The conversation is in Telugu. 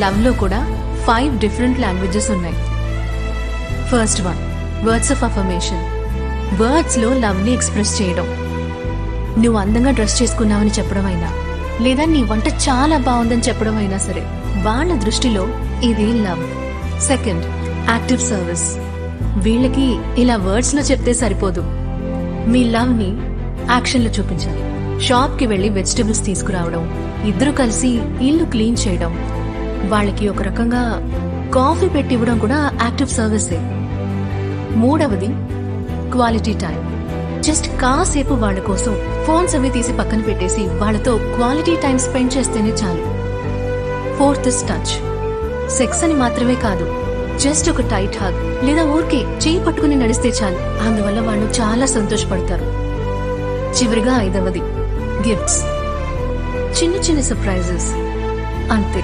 లవ్ లో కూడా 5 డిఫరెంట్ లాంగ్వేజెస్ ఉన్నాయి. First one, words of affirmation. Words లో లవ్ ని ఎక్స్ప్రెస్ చేయడం. నువ్వు అందంగా డ్రెస్ చేసుకున్నావని చెప్పడం అయినా, లేదా నీ వంట చాలా బాగుందని చెప్పడం అయినా సరే, వాళ్ళ దృష్టిలో ఇది లవ్. Second, active service. వీళ్ళకి ఇలా వర్డ్స్ లో చెప్తే సరిపోదు, మీ లవ్ ని యాక్షన్ లో చూపించాలి. షాప్ కి వెళ్లి వెజిటబుల్స్ తీసుకురావడం, ఇద్దరు కలిసి ఇల్లు క్లీన్ చేయడం, వాళ్ళకి ఒక రకంగా కాఫీ పెట్టి ఇవ్వడం కూడా యాక్టివ్ సర్వీసే. మూడవది, క్వాలిటీ టైం. జస్ట్ కాసేపు వాళ్ళ కోసం ఫోన్స్ అవి తీసి పక్కన పెట్టేసి వాళ్ళతో క్వాలిటీ టైం స్పెండ్ చేస్తేనే చాలు. Fourth is touch. సెక్స్ అని మాత్రమే కాదు, జస్ట్ ఒక టైట్ హగ్ లేదా ఊరికే చేయి పట్టుకుని నడిస్తే చాలు, అందువల్ల వాళ్ళు చాలా సంతోషపడతారు. చివరిగా ఐదవది, గిఫ్ట్స్. చిన్న చిన్న సర్ప్రైజెస్ అంతే.